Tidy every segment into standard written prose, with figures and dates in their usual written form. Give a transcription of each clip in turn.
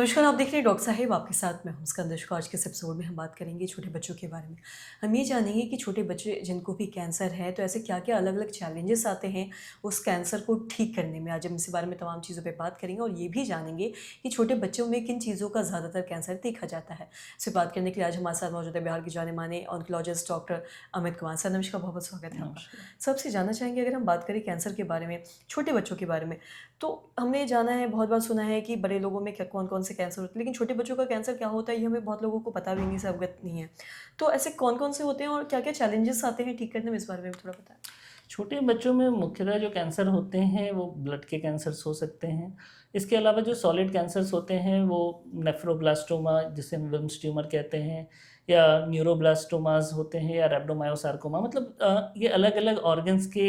नमस्कार, आप देख रहे हैं डॉक्टर साहिब, आपके साथ मैं हूं स्कंदश को। आज के इस एपिसोड में हम बात करेंगे छोटे बच्चों के बारे में। हम ये जानेंगे कि छोटे बच्चे जिनको भी कैंसर है तो ऐसे क्या-क्या अलग-अलग चैलेंजेस आते हैं उस कैंसर को ठीक करने में। आज हम इसी बारे में तमाम चीज़ों पे बात करेंगे और ये भी जानेंगे कि छोटे बच्चों में किन चीज़ों का ज़्यादातर कैंसर देखा जाता है। इससे बात करने के लिए आज हमारे साथ मौजूद है बिहार के जाने-माने oncologist doctor Amit Kumar. Sir नमस्कार, बहुत-बहुत स्वागत है आपका। नमस्कार। सबसे जानना चाहेंगे, अगर हम बात करें कैंसर के बारे में, छोटे बच्चों के बारे में, तो हमने जाना है, बहुत बार सुना है कि बड़े लोगों में क्या कौन-कौन से कैंसर होते हैं, लेकिन छोटे बच्चों का कैंसर क्या होता है ये हमें बहुत लोगों को पता भी नहीं, से अवगत नहीं है। तो ऐसे कौन-कौन से होते हैं और क्या-क्या चैलेंजेस आते हैं ठीक करने में, इस बारे में भी थोड़ा बताएँ? छोटे बच्चों में मुख्यतः जो कैंसर होते हैं वो ब्लड के कैंसर्स हो सकते हैं। इसके अलावा जो सॉलिड कैंसर्स होते हैं वो नेफ्रोब्लास्टोमा, जिसे हम विम्स ट्यूमर कहते हैं, या न्यूरोब्लास्टोमास होते हैं, या रैप्डोमायोसार्कोमा, मतलब ये अलग-अलग ऑर्गन्स के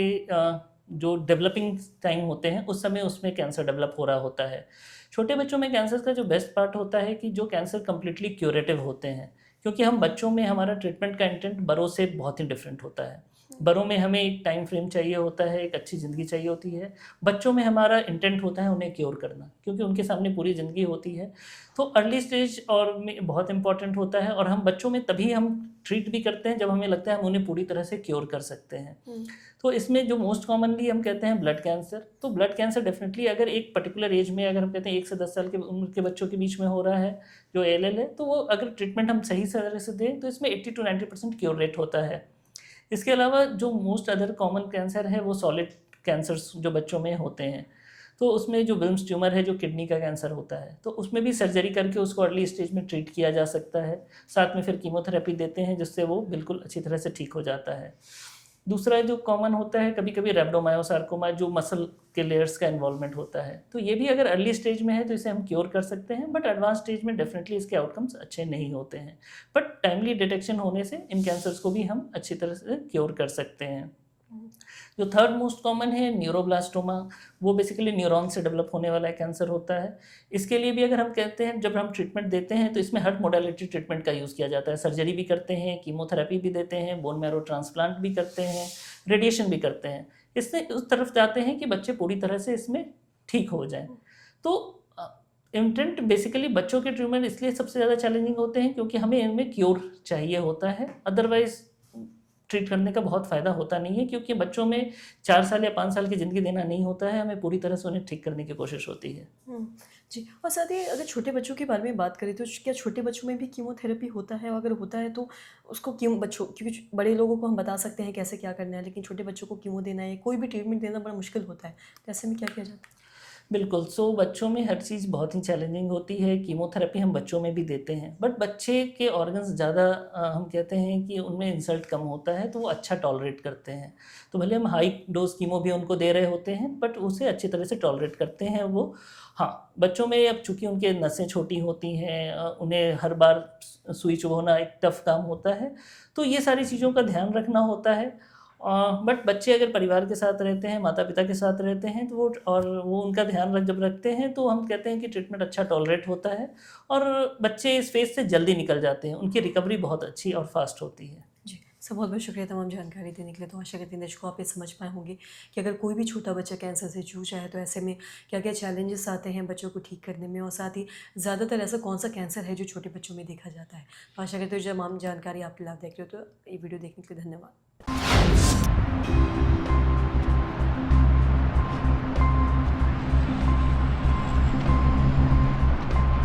जो डेवलपिंग टाइम होते हैं उस समय उसमें कैंसर डेवलप हो रहा होता है। छोटे बच्चों में कैंसर का जो बेस्ट पार्ट होता है कि जो कैंसर कंप्लीटली क्यूरेटिव होते हैं, क्योंकि हम बच्चों में हमारा ट्रीटमेंट का इंटेंट बड़ों से बहुत ही डिफरेंट होता है। बड़ों में हमें एक टाइम फ्रेम चाहिए होता है, एक अच्छी ज़िंदगी चाहिए होती है। बच्चों में हमारा इंटेंट होता है उन्हें क्योर करना, क्योंकि उनके सामने पूरी ज़िंदगी होती है। तो अर्ली स्टेज और में बहुत इम्पोर्टेंट होता है, और हम बच्चों में तभी हम ट्रीट भी करते हैं जब हमें लगता है हम उन्हें पूरी तरह से क्योर कर सकते हैं। हुँ। तो इसमें जो मोस्ट कॉमनली हम कहते हैं ब्लड कैंसर, तो ब्लड कैंसर डेफिनेटली अगर एक पर्टिकुलर एज में, अगर हम कहते हैं 1 से 10 साल के उम्र के बच्चों के बीच में हो रहा है, जो एएलएल है, तो वो अगर ट्रीटमेंट हम सही तरह से दें तो इसमें 80 टू 90% क्योर रेट होता है। इसके अलावा जो मोस्ट अदर कॉमन कैंसर है वो सॉलिड कैंसर्स जो बच्चों में होते हैं। तो उसमें जो विल्म्स ट्यूमर है, जो किडनी का कैंसर होता है, तो उसमें भी सर्जरी करके उसको अर्ली स्टेज में ट्रीट किया जा सकता है। साथ में फिर कीमोथेरेपी देते हैं, जिससे वो बिल्कुल अच्छी तरह से ठीक हो जाता है। दूसरा जो कॉमन होता है कभी-कभी रैप्डोमायोसार्कोमा, जो मसल के लेयर्स का इन्वॉल्वमेंट होता है। तो ये भी अगर अर्ली स्टेज में है तो इसे हम क्योर कर सकते हैं, बट एडवांस स्टेज में डेफिनेटली इसके आउटकम्स अच्छे नहीं होते हैं। बट टाइमली डिटेक्शन होने से इन कैंसर्स को भी हम अच्छी तरह से क्योर कर सकते हैं। जो थर्ड मोस्ट कॉमन है न्यूरोब्लास्टोमा, वो बेसिकली न्यूरॉन से डेवलप होने वाला एक कैंसर होता है। इसके लिए भी अगर हम कहते हैं, जब हम ट्रीटमेंट देते हैं तो इसमें हर मोडालिटी ट्रीटमेंट का यूज़ किया जाता है। सर्जरी भी करते हैं, कीमोथेरेपी भी देते हैं, बोन मैरो ट्रांसप्लांट भी करते हैं, रेडिएशन भी करते हैं। इससे उस तरफ जाते हैं कि बच्चे पूरी तरह से इसमें ठीक हो जाएँ। तो इंटेंट बेसिकली बच्चों के ट्रीटमेंट इसलिए सबसे ज़्यादा चैलेंजिंग होते हैं क्योंकि हमें इनमें क्योर चाहिए होता है, अदरवाइज़ ट्रीट करने का बहुत फ़ायदा होता नहीं है, क्योंकि बच्चों में 4 साल या 5 साल की ज़िंदगी देना नहीं होता है, हमें पूरी तरह से उन्हें ठीक करने की कोशिश होती है। हुँ। जी, और साथ ही अगर छोटे बच्चों के बारे में बात करें तो क्या छोटे बच्चों में भी कीमोथेरेपी होता है? और अगर होता है तो उसको क्यों बच्चों, क्योंकि बड़े लोगों को हम बता सकते हैं कैसे क्या करना है, लेकिन छोटे बच्चों को कीमो देना है, कोई भी ट्रीटमेंट देना बड़ा मुश्किल होता है। तो ऐसे में क्या किया जाता है? बिल्कुल, सो बच्चों में हर चीज़ बहुत ही चैलेंजिंग होती है। कीमोथेरेपी हम बच्चों में भी देते हैं, बट बच्चे के ऑर्गन्स ज़्यादा हम कहते हैं कि उनमें इंसल्ट कम होता है, तो वो अच्छा टॉलरेट करते हैं। तो भले हम हाई डोज़ कीमो भी उनको दे रहे होते हैं, बट उसे अच्छी तरह से टॉलरेट करते हैं वो। हाँ, बच्चों में अब चूँकि उनके नसें छोटी होती हैं, उन्हें हर बार सुई चुभोना एक टफ़ काम होता है, तो ये सारी चीज़ों का ध्यान रखना होता है। बट बच्चे अगर परिवार के साथ रहते हैं, माता-पिता के साथ रहते हैं, तो वो उनका ध्यान जब रखते हैं, तो हम कहते हैं कि ट्रीटमेंट अच्छा टॉलरेट होता है, और बच्चे इस फ़ेज़ से जल्दी निकल जाते हैं। उनकी रिकवरी बहुत अच्छी और फ़ास्ट होती है। जी, सर बहुत-बहुत शुक्रिया तमाम जानकारी देने के लिए। तो आशा करती हूँ दर्शकों आप ये समझ पाए होंगे कि अगर कोई भी छोटा बच्चा कैंसर से जूझ रहा है तो ऐसे में क्या-क्या चैलेंजेस आते हैं बच्चों को ठीक करने में, और साथ ही ज़्यादातर ऐसा कौन-सा कैंसर है जो छोटे बच्चों में देखा जाता है। तो आशा करती हूँ जो तमाम जानकारी आपके लाभ देख रहे हो, तो ये वीडियो देखने के लिए धन्यवाद।